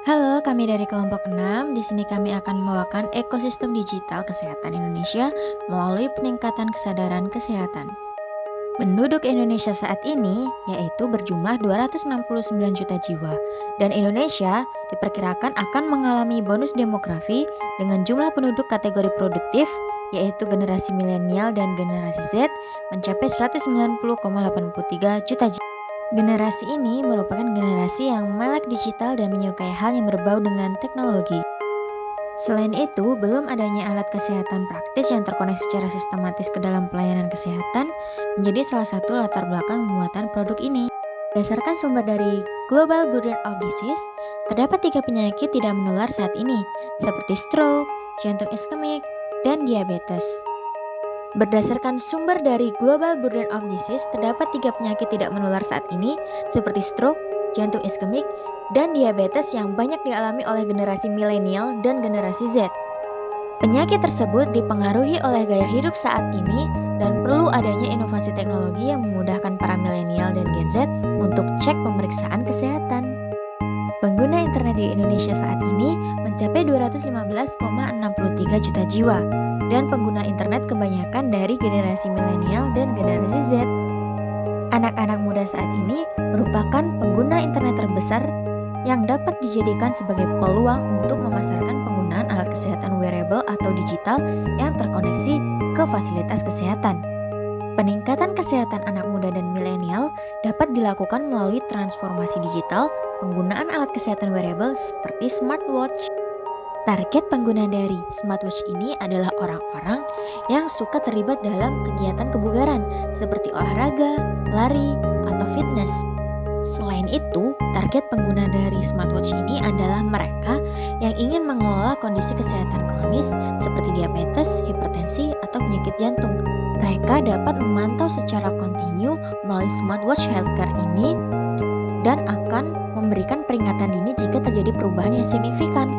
Halo, kami dari kelompok 6. Di sini kami akan membawakan ekosistem digital kesehatan Indonesia melalui peningkatan kesadaran kesehatan. Penduduk Indonesia saat ini yaitu berjumlah 269 juta jiwa, dan Indonesia diperkirakan akan mengalami bonus demografi dengan jumlah penduduk kategori produktif yaitu generasi milenial dan generasi Z mencapai 190,83 juta jiwa. Generasi ini merupakan generasi yang melek digital dan menyukai hal yang berbau dengan teknologi. Selain itu, belum adanya alat kesehatan praktis yang terkoneksi secara sistematis ke dalam pelayanan kesehatan menjadi salah satu latar belakang pembuatan produk ini. Berdasarkan sumber dari Global Burden of Disease, terdapat 3 penyakit tidak menular saat ini, seperti stroke, jantung iskemik, dan diabetes. Berdasarkan sumber dari Global Burden of Disease, terdapat 3 penyakit tidak menular saat ini, seperti stroke, jantung iskemik, dan diabetes yang banyak dialami oleh generasi milenial dan generasi Z. Penyakit tersebut dipengaruhi oleh gaya hidup saat ini dan perlu adanya inovasi teknologi yang memudahkan para milenial dan Gen Z untuk cek pemeriksaan kesehatan. Pengguna internet di Indonesia saat ini mencapai 215,63 juta jiwa, dan pengguna internet kebanyakan dari generasi milenial dan generasi Z. Anak-anak muda saat ini merupakan pengguna internet terbesar yang dapat dijadikan sebagai peluang untuk memasarkan penggunaan alat kesehatan wearable atau digital yang terkoneksi ke fasilitas kesehatan. Peningkatan kesehatan anak muda dan milenial dapat dilakukan melalui transformasi digital, penggunaan alat kesehatan wearable seperti smartwatch. Target pengguna dari smartwatch ini adalah orang-orang yang suka terlibat dalam kegiatan kebugaran seperti olahraga, lari, atau fitness. Selain itu, target pengguna dari smartwatch ini adalah mereka yang ingin mengelola kondisi kesehatan kronis seperti diabetes, hipertensi, atau penyakit jantung. Mereka dapat memantau secara kontinu melalui smartwatch healthcare ini dan akan memberikan peringatan dini jika terjadi perubahan yang signifikan.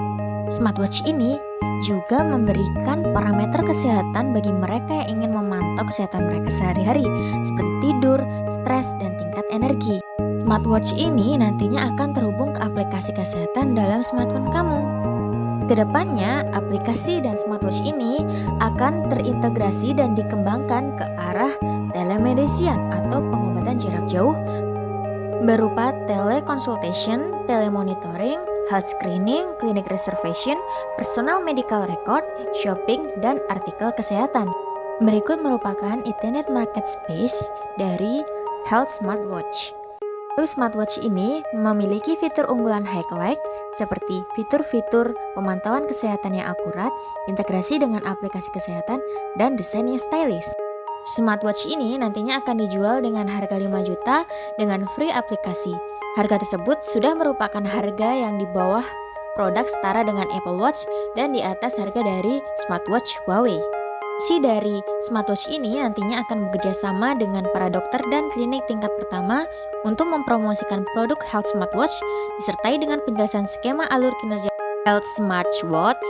Smartwatch ini juga memberikan parameter kesehatan bagi mereka yang ingin memantau kesehatan mereka sehari-hari, seperti tidur, stres, dan tingkat energi. Smartwatch ini nantinya akan terhubung ke aplikasi kesehatan dalam smartphone kamu. Kedepannya, aplikasi dan smartwatch ini akan terintegrasi dan dikembangkan ke arah telemedicine atau pengobatan jarak jauh berupa teleconsultation, telemonitoring, health screening, clinic reservation, personal medical record, shopping, dan artikel kesehatan. Berikut merupakan internet market space dari health smartwatch. Smartwatch ini memiliki fitur unggulan highlight seperti fitur-fitur pemantauan kesehatan yang akurat, integrasi dengan aplikasi kesehatan, dan desain yang stylish. Smartwatch ini nantinya akan dijual dengan harga 5 juta dengan free aplikasi. Harga tersebut sudah merupakan harga yang di bawah produk setara dengan Apple Watch dan di atas harga dari smartwatch Huawei. Fungsi dari smartwatch ini nantinya akan bekerja sama dengan para dokter dan klinik tingkat pertama untuk mempromosikan produk health smartwatch disertai dengan penjelasan skema alur kinerja health smartwatch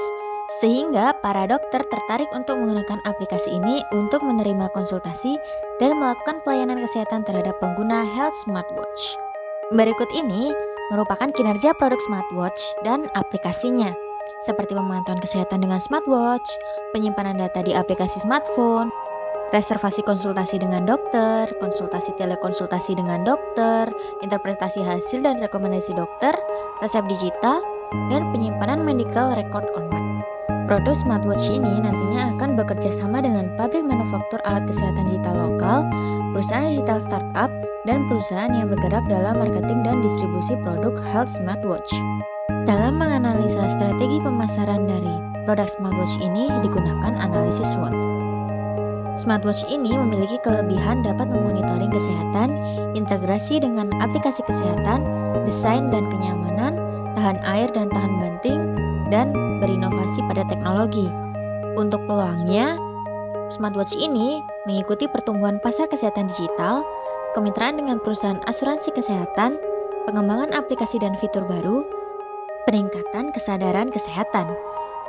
sehingga para dokter tertarik untuk menggunakan aplikasi ini untuk menerima konsultasi dan melakukan pelayanan kesehatan terhadap pengguna health smartwatch. Berikut ini merupakan kinerja produk smartwatch dan aplikasinya, seperti pemantauan kesehatan dengan smartwatch, penyimpanan data di aplikasi smartphone, reservasi konsultasi dengan dokter, konsultasi telekonsultasi dengan dokter, interpretasi hasil dan rekomendasi dokter, resep digital, dan penyimpanan medical record online. Produk smartwatch ini nantinya akan bekerja sama dengan pabrik manufaktur alat kesehatan digital lokal, perusahaan digital startup, dan perusahaan yang bergerak dalam marketing dan distribusi produk health smartwatch. Dalam menganalisa strategi pemasaran dari produk smartwatch ini digunakan analisis SWOT. Smartwatch ini memiliki kelebihan dapat memonitoring kesehatan, integrasi dengan aplikasi kesehatan, desain dan kenyamanan, tahan air dan tahan banting, dan berinovasi pada teknologi. Untuk peluangnya, smartwatch ini mengikuti pertumbuhan pasar kesehatan digital, kemitraan dengan perusahaan asuransi kesehatan, pengembangan aplikasi dan fitur baru, peningkatan kesadaran kesehatan.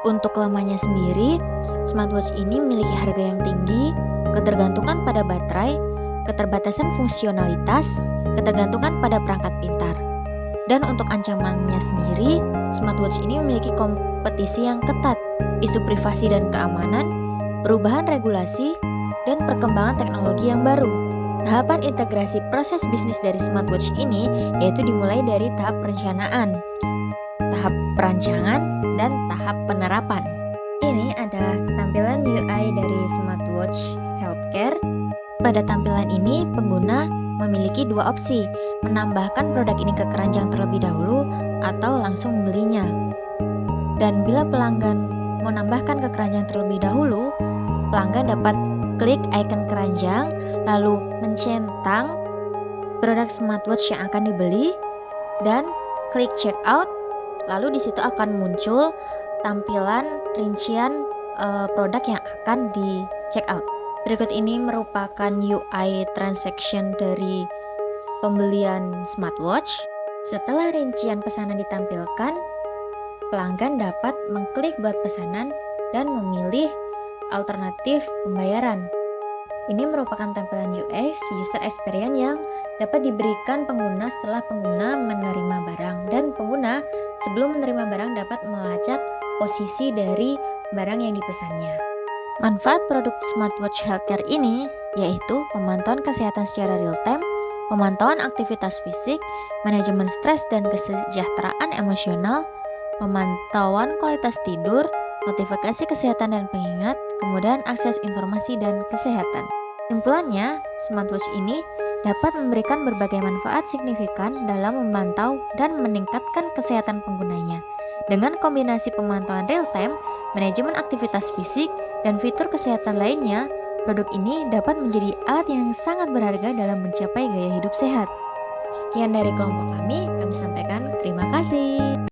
Untuk kelemahannya sendiri, smartwatch ini memiliki harga yang tinggi, ketergantungan pada baterai, keterbatasan fungsionalitas, ketergantungan pada perangkat pintar. Dan untuk ancamannya sendiri, smartwatch ini memiliki kompetisi yang ketat, isu privasi dan keamanan, perubahan regulasi, dan perkembangan teknologi yang baru. Tahapan integrasi proses bisnis dari smartwatch ini yaitu dimulai dari tahap perencanaan, tahap perancangan, dan tahap penerapan. Ini adalah tampilan UI dari smartwatch healthcare. Pada tampilan ini, pengguna memiliki dua opsi, menambahkan produk ini ke keranjang terlebih dahulu atau langsung membelinya. Dan bila pelanggan menambahkan ke keranjang terlebih dahulu, pelanggan dapat klik icon keranjang, lalu mencentang produk smartwatch yang akan dibeli, dan klik checkout. Lalu di situ akan muncul tampilan rincian produk yang akan di checkout. Berikut ini merupakan UI transaction dari pembelian smartwatch. Setelah rincian pesanan ditampilkan, pelanggan dapat mengklik buat pesanan dan memilih alternatif pembayaran. Ini merupakan tampilan UX user experience yang dapat diberikan pengguna setelah pengguna menerima barang, dan pengguna sebelum menerima barang dapat melacak posisi dari barang yang dipesannya. Manfaat produk smartwatch healthcare ini yaitu pemantauan kesehatan secara real time, pemantauan aktivitas fisik, manajemen stres dan kesejahteraan emosional, pemantauan kualitas tidur, notifikasi kesehatan dan pengingat, kemudian akses informasi dan kesehatan. Kesimpulannya, smartwatch ini dapat memberikan berbagai manfaat signifikan dalam memantau dan meningkatkan kesehatan penggunanya. Dengan kombinasi pemantauan real-time, manajemen aktivitas fisik, dan fitur kesehatan lainnya, produk ini dapat menjadi alat yang sangat berharga dalam mencapai gaya hidup sehat. Sekian dari kelompok kami sampaikan terima kasih.